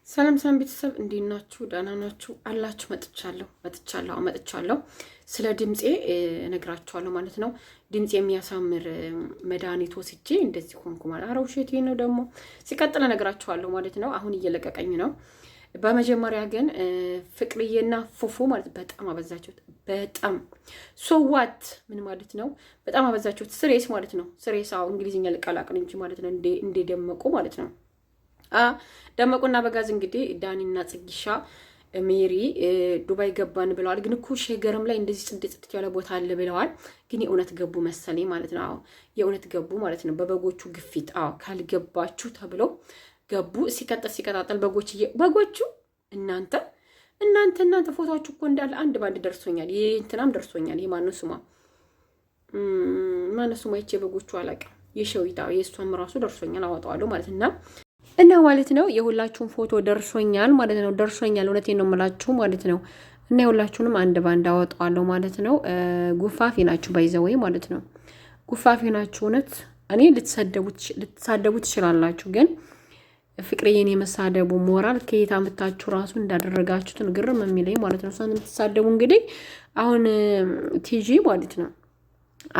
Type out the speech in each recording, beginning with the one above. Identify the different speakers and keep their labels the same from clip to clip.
Speaker 1: ሰላም ሰላም ቤተሰብ እንዴት ናችሁ? ደህና ናችሁ አላችሁ? መጥቻለሁ። ስለ ድምጼ እነግራችኋለሁ ማለት ነው። ድምጼ የሚያሳምር መድኃኒት ወስጄ እንደዚህ ሆንኩ ማለት አረ ውሸቴ ነው። ደግሞ ሲቀጥል እነግራችኋለሁ ማለት ነው። አሁን እየለቀቀኝ ነው። በመጀመሪያ ግን ፍቅርዬና ፉፉ ማለት በጣም አበዛችሁት። በጣም ሶዋት ምን ማለት ነው? በጣም አበዛችሁት። ስሬስ ማለት ነው። ስሬስ እንግሊዝኛ ልቀላቅል እንጂ ማለት ነው። እንደደመቁ ማለት ነው። ደመቁና በጋዝ እንግዲህ ዳኒና ጽጊሻ ሜሪ ዱባይ ገባን ብለዋል። ግን እኮ ሸገርም ላይ እንደዚህ ጽድት ያለ ቦታ አለ ብለዋል። ግን የእውነት ገቡ መሰለኝ ማለት ነው። የእውነት ገቡ ማለት ነው። በበጎቹ ግፊት ካልገባችሁ ተብለው ገቡ። ሲቀጣጠል በጎቹ እናንተ ፎቶአችሁ እኮ እንዳለ አንድ ባንድ ደርሶኛል። እንትናም ደርሶኛል። የማነው ስሟ ይቼ በጎቹ አላውቅም። የሸዊታ የእሷም ራሱ ደርሶኛል። አወጣዋለሁ ማለት እና ማለት ነው። የሁላችሁም ፎቶ ደርሶኛል ማለት ነው። እውነቴን ነው የምላችሁ ማለት ነው። እና የሁላችሁንም አንድ ባንድ አወጣዋለሁ ማለት ነው። ጉፋፊ ናችሁ ባይዘወይ ማለት ነው። ጉፋፊ ናችሁ እውነት። እኔ ልትሳደቡ ትችላላችሁ፣ ግን ፍቅርዬን የመሳደቡ ሞራል ከየት አምጥታችሁ ራሱ እንዳደረጋችሁትን ግርም የሚለኝ ማለት ነው። እሷን የምትሳደቡ እንግዲህ አሁን ቲጂ ማለት ነው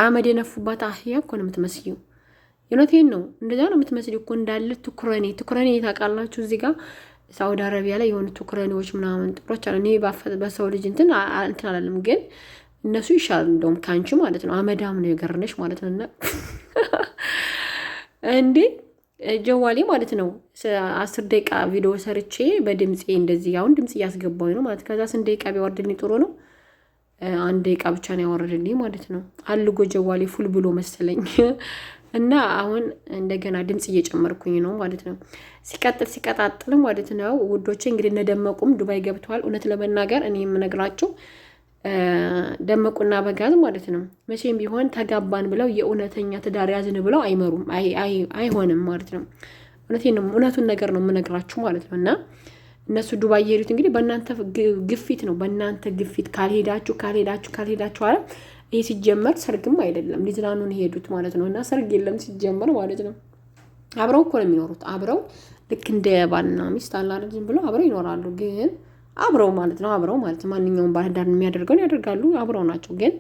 Speaker 1: አመድ የነፉባት አህያ እኮ ነው የምትመስዩ። እውነቴን ነው። እንደዛ ነው የምትመስል እኮ እንዳለ ትኩረኔ ታውቃላችሁ። እዚህ ጋር ሳውዲ አረቢያ ላይ የሆኑ ትኩረኔዎች ምናምን ጥቁሮች አሉ። እኔ በሰው ልጅ እንትን አላለም፣ ግን እነሱ ይሻላል እንደውም ካንቺ ማለት ነው። አመዳም ነው የገረነሽ ማለት ነው። እና እንዴ ጀዋሌ ማለት ነው 10 ደቂቃ ቪዲዮ ሰርቼ በድምጼ እንደዚህ አሁን ድምጽ እያስገባው ነው ማለት። ከዛ 10 ደቂቃ ቢያወርድልኝ ጥሩ ነው። 1 ደቂቃ ብቻ ነው ያወረድልኝ ማለት ነው። አልጎ ጀዋሌ ፉል ብሎ መሰለኝ። እና አሁን እንደገና ድምጽ እየጨመርኩኝ ነው ማለት ነው። ሲቀጣጥል ማለት ነው ውዶቼ። እንግዲህ እነደመቁም ዱባይ ገብተዋል። እውነት ለመናገር እኔ የምነግራችሁ ደመቁና በጋዝ ማለት ነው መቼም ቢሆን ተጋባን ብለው የእውነተኛ ትዳር ያዝን ብለው አይመሩም። አይሆንም ማለት ነው። እውነቱን ነገር ነው የምነግራችሁ ማለት ነው። እና እነሱ ዱባይ የሄዱት እንግዲህ በእናንተ ግፊት ነው። በእናንተ ግፊት ካልሄዳችሁ አለ። ይሄ ሲጀመር ሰርግም አይደለም፣ ሊዝናኑን ሄዱት ማለት ነው። እና ሰርግ የለም ሲጀመር ማለት ነው። አብረው እኮ ነው የሚኖሩት። አብረው ልክ እንደ ባልና ሚስት አላረጅም ብለው አብረው ይኖራሉ። ግን አብረው ማለት ነው ማንኛውም ባለዳር የሚያደርገውን ያደርጋሉ። አብረው ናቸው። ግን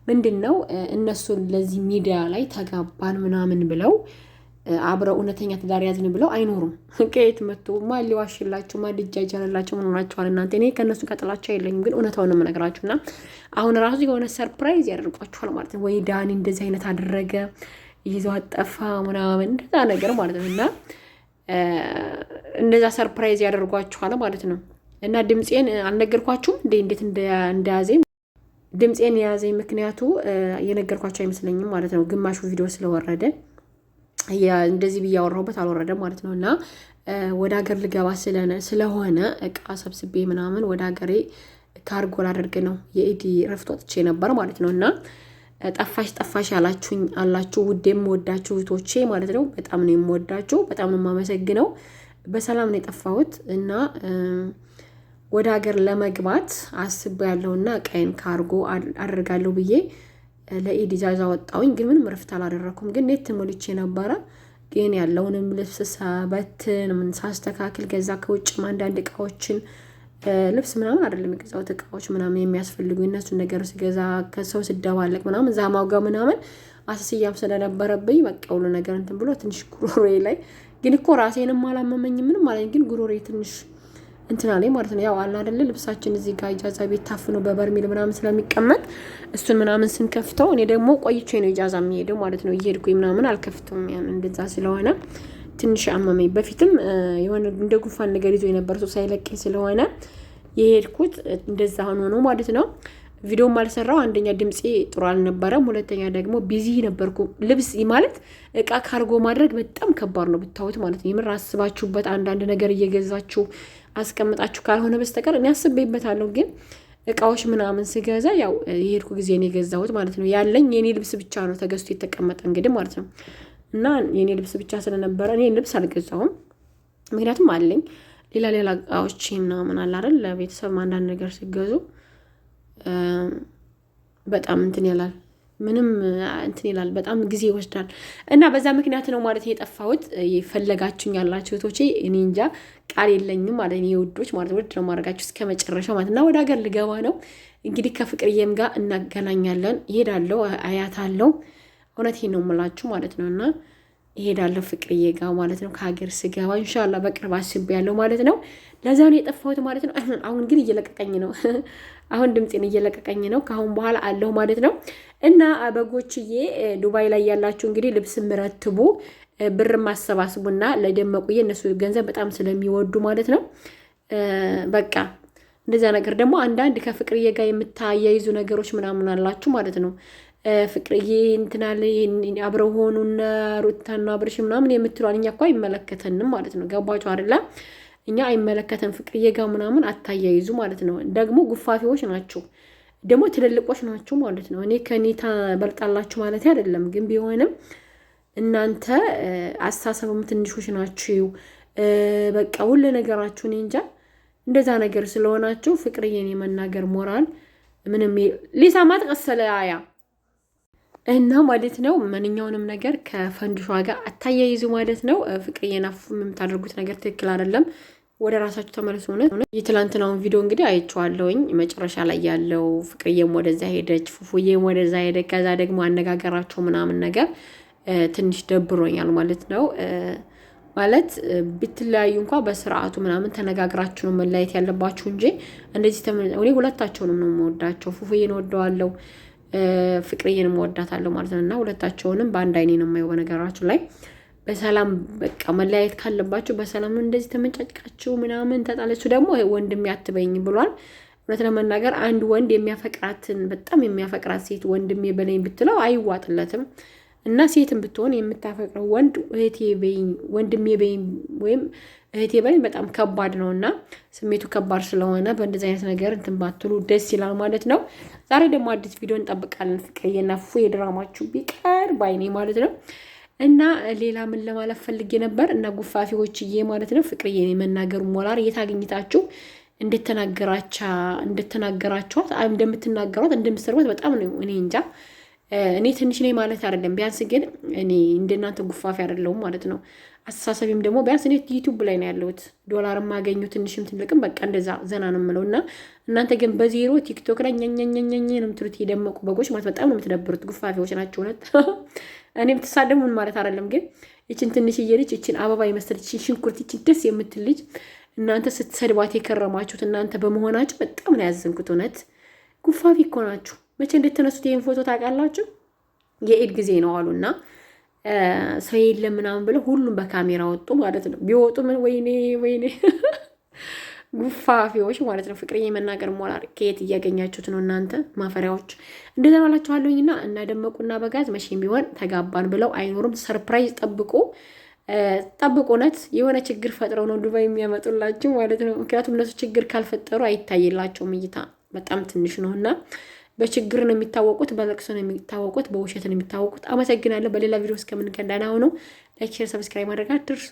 Speaker 1: ምንድነው እነሱ ለዚህ ሚዲያ ላይ ተጋባን ምናምን ብለው አብረው እውነተኛ ትዳር ያዝን ብለው አይኖሩም። ከየት መጥቶ ማን ሊዋሽላችሁ ማን ሊጃጃላችሁ ምን ሆናችኋል እናንተ? እኔ ከነሱ ከጥላቻ የለኝም፣ ግን እውነታውን ነው የምነግራችሁና አሁን ራሱ የሆነ ሰርፕራይዝ ያደርጓችኋል ማለት ነው። ወይ ዳኒ እንደዚህ አይነት አደረገ ይዘው አጠፋ ምናምን እንደዛ ነገር ማለት ነው። እና እንደዛ ሰርፕራይዝ ያደርጓችኋል ማለት ነው። እና ድምጼን አልነገርኳችሁም እንዴት እንደያዘኝ ድምጼን የያዘኝ ምክንያቱ የነገርኳችሁ አይመስለኝም ማለት ነው። ግማሹ ቪዲዮ ስለወረደ እንደዚህ ብያወራሁበት አልወረደም ማለት ነው። እና ወደ ሀገር ልገባ ስለሆነ እቃ ሰብስቤ ምናምን ወደ ሀገሬ ካርጎ ላደርግ ነው። የኢዲ ረፍት ወጥቼ ነበር ማለት ነው። እና ጠፋሽ ያላችሁኝ አላችሁ። ውድ የምወዳችሁ እህቶቼ ማለት ነው። በጣም ነው የምወዳችሁ፣ በጣም ነው የማመሰግነው። በሰላም ነው የጠፋሁት እና ወደ ሀገር ለመግባት አስቤያለሁና እቃዬን ካርጎ አደርጋለሁ ብዬ ለኢድ ኢጃዛ ወጣሁኝ። ግን ምንም ረፍት አላደረኩም። ግን ኔት ሞልቼ ነበረ። ግን ያለውንም ልብስ ሳበትን ምን ሳስተካክል ገዛ። ከውጭም አንዳንድ እቃዎችን ልብስ ምናምን አይደለም የገዛሁት እቃዎች ምናምን የሚያስፈልጉ እነሱን ነገር ሲገዛ ከሰው ስደባለቅ ምናምን ዛማው ጋር ምናምን አስስያም ስለነበረብኝ በቃ ሁሉ ነገር እንትን ብሎ ትንሽ ጉሮሮዬ ላይ ግን እኮ ራሴንም አላመመኝም ምንም ማለት ግን ጉሮሮዬ ትንሽ እንትና ላይ ማለት ነው። ያው አላ አይደለ ልብሳችን እዚህ ጋር ኢጃዛ ቤት ታፍኖ በበርሚል ምናምን ስለሚቀመጥ እሱን ምናምን ስንከፍተው እኔ ደግሞ ቆይቼ ነው ኢጃዛ የሚሄደው ማለት ነው። እየሄድኩኝ ምናምን አልከፍተውም። ያን እንደዛ ስለሆነ ትንሽ አመመኝ። በፊትም የሆነ እንደ ጉንፋን ነገር ይዞ የነበረ ሰው ሳይለቀኝ ስለሆነ የሄድኩት እንደዛ ሆኖ ነው ማለት ነው። ቪዲዮም አልሰራው። አንደኛ ድምጼ ጥሩ አልነበረም፣ ሁለተኛ ደግሞ ቢዚ ነበርኩ። ልብስ ማለት እቃ ካርጎ ማድረግ በጣም ከባድ ነው ብታዩት ማለት ነው። የምር አስባችሁበት አንዳንድ ነገር እየገዛችሁ አስቀምጣችሁ ካልሆነ በስተቀር እኔ አስቤበታለሁ። ግን እቃዎች ምናምን ስገዛ ያው የሄድኩ ጊዜ ነው የገዛሁት ማለት ነው። ያለኝ የኔ ልብስ ብቻ ነው ተገዝቶ የተቀመጠ እንግዲህ ማለት ነው። እና የኔ ልብስ ብቻ ስለነበረ እኔ ልብስ አልገዛሁም፣ ምክንያቱም አለኝ ሌላ እቃዎች ምናምን አለ አይደል። ለቤተሰብ አንዳንድ ነገር ሲገዙ በጣም እንትን ያላል ምንም እንትን ይላል፣ በጣም ጊዜ ይወስዳል። እና በዛ ምክንያት ነው ማለት የጠፋሁት። የፈለጋችሁኝ ያላችሁ እህቶቼ እኔ እንጃ ቃል የለኝም ማለት ነው። የውዶች ማለት ውድ ነው ማድረጋችሁ እስከ መጨረሻው ማለት እና ወደ ሀገር ልገባ ነው እንግዲህ ከፍቅርዬም ጋር እናገናኛለን። ይሄዳለሁ፣ አያታለሁ። እውነቴን ነው የምላችሁ ማለት ነው። እና ይሄዳለሁ ፍቅርዬ ጋር ማለት ነው። ከሀገር ስገባ ኢንሻላህ በቅርብ አስቤያለሁ ማለት ነው። ለዛ ነው የጠፋሁት ማለት ነው። አሁን ግን እየለቀቀኝ ነው። አሁን ድምፄን እየለቀቀኝ ነው። ከአሁን በኋላ አለሁ ማለት ነው። እና በጎችዬ ዱባይ ላይ ያላችሁ እንግዲህ ልብስ ምረትቡ ብር ማሰባስቡና ለደመቁዬ እነሱ ገንዘብ በጣም ስለሚወዱ ማለት ነው። በቃ እንደዛ ነገር ደግሞ አንዳንድ ከፍቅርዬ ጋር የምታያይዙ ነገሮች ምናምን አላችሁ ማለት ነው። ፍቅርዬ እንትናለ አብረው ሆኑና ሩታና አብርሽ ምናምን የምትሏል እኛ እኮ አይመለከተንም ማለት ነው። ገባችሁ አይደለ? እኛ አይመለከተን ፍቅርዬ ጋር ምናምን አታያይዙ ማለት ነው። ደግሞ ጉፋፊዎች ናችሁ፣ ደግሞ ትልልቆች ናችሁ ማለት ነው። እኔ ከኔ ታበልጣላችሁ ማለት አይደለም፣ ግን ቢሆንም እናንተ አስተሳሰብም ትንሾች ናችሁ። በቃ ሁሉ ነገራችሁ እኔ እንጃ እንደዛ ነገር ስለሆናችሁ ፍቅርዬን የመናገር ሞራል ምንም ሊሳማት ቀሰለ አያ እና ማለት ነው። ማንኛውንም ነገር ከፈንድሿ ጋር አታያይዙ ማለት ነው። ፍቅርዬን አፉ የምታደርጉት ነገር ትክክል አይደለም። ወደ ራሳችሁ ተመለሱ። ሆነ የትላንትናውን ቪዲዮ እንግዲህ አይቼዋለሁኝ። መጨረሻ ላይ ያለው ፍቅርዬም ወደዛ ሄደች፣ ፉፉዬም ወደዛ ሄደች። ከዛ ደግሞ አነጋገራቸው ምናምን ነገር ትንሽ ደብሮኛል ማለት ነው። ማለት ብትለያዩ እንኳ በስርዓቱ ምናምን ተነጋግራችሁ ነው መለያየት ያለባችሁ እንጂ እንደዚህ እኔ ሁለታቸውንም ነው የምወዳቸው። ፉፉዬን ወደዋለሁ፣ ፍቅርዬንም ወዳታለሁ ማለት ነው። እና ሁለታቸውንም በአንድ አይኔ ነው የማየው። በነገራችሁ ላይ በሰላም በቃ መለያየት ካለባችሁ በሰላም ነው። እንደዚህ ተመጫጭቃችሁ ምናምን ተጣለችሁ ደግሞ ወንድሜ አትበይኝ ብሏል። እውነት ለመናገር አንድ ወንድ የሚያፈቅራትን በጣም የሚያፈቅራት ሴት ወንድሜ በለኝ ብትለው አይዋጥለትም። እና ሴትም ብትሆን የምታፈቅረው ወንድ እህቴ በይኝ ወንድሜ በይኝ ወይም እህቴ በይኝ በጣም ከባድ ነው። እና ስሜቱ ከባድ ስለሆነ በእንደዚህ አይነት ነገር እንትን ባትሉ ደስ ይላል ማለት ነው። ዛሬ ደግሞ አዲስ ቪዲዮ እንጠብቃለን። ፍቅርዬና ፉ የድራማችሁ ቢቀር ባይኔ ማለት ነው። እና ሌላ ምን ለማለት ፈልጌ ነበር እና ጉፋፊዎችዬ ማለት ነው ፍቅርዬን የመናገሩ ሞራል እየታገኝታችሁ እንደተናገራችኋት እንደምትናገሯት እንደምትሰርቧት በጣም ነው እኔ እንጃ። እኔ ትንሽ ነኝ ማለት አይደለም፣ ቢያንስ ግን እኔ እንደናንተ ጉፋፊ አይደለሁም ማለት ነው። አስተሳሰቢም ደግሞ ቢያንስ እኔ ዩቲዩብ ላይ ነው ያለሁት፣ ዶላር ማገኙ ትንሽም ትልቅም በቃ እንደዛ ዘና ነው የምለው። እና እናንተ ግን በዜሮ ቲክቶክ ላይ ኛኛኛኛኛ ነው የምትሉት። የደመቁ በጎች ማለት በጣም ነው የምትደብሩት። ጉፋፊዎች ናቸው እውነት። እኔም ትሳደቡ ምን ማለት አይደለም፣ ግን ይችን ትንሽዬ ልጅ ይችን አበባ የመሰለች ሽንኩርት ይችን ደስ የምትል ልጅ እናንተ ስትሰድባት የከረማችሁት እናንተ በመሆናችሁ በጣም ነው ያዘንኩት። እውነት ጉፋፊ እኮ ናችሁ። መቼ እንደተነሱት ይህን ፎቶ ታውቃላችሁ? የኢድ ጊዜ ነው አሉና ሰው የለም ምናምን ብለው ሁሉም በካሜራ ወጡ ማለት ነው። ቢወጡ ምን ወይኔ ጉፋፊዎች ማለት ነው። ፍቅርዬ መናገር ሞራል ከየት እያገኛችሁት ነው እናንተ ማፈሪያዎች? እንደዛ ባላችኋለሁኝና እና ደመቁና በጋዝ መቼም ቢሆን ተጋባን ብለው አይኖሩም። ሰርፕራይዝ ጠብቁ። እውነት የሆነ ችግር ፈጥረው ነው ዱባይ የሚያመጡላችሁ ማለት ነው። ምክንያቱም እነሱ ችግር ካልፈጠሩ አይታይላቸውም። እይታ በጣም ትንሽ ነው እና በችግር ነው የሚታወቁት፣ በለቅሶ ነው የሚታወቁት፣ በውሸት ነው የሚታወቁት። አመሰግናለሁ። በሌላ ቪዲዮ እስከምንገናኝ ደህና ሁኑ። ላይክ፣ ሼር፣ ሰብስክራይብ ማድረግ አትርሱ።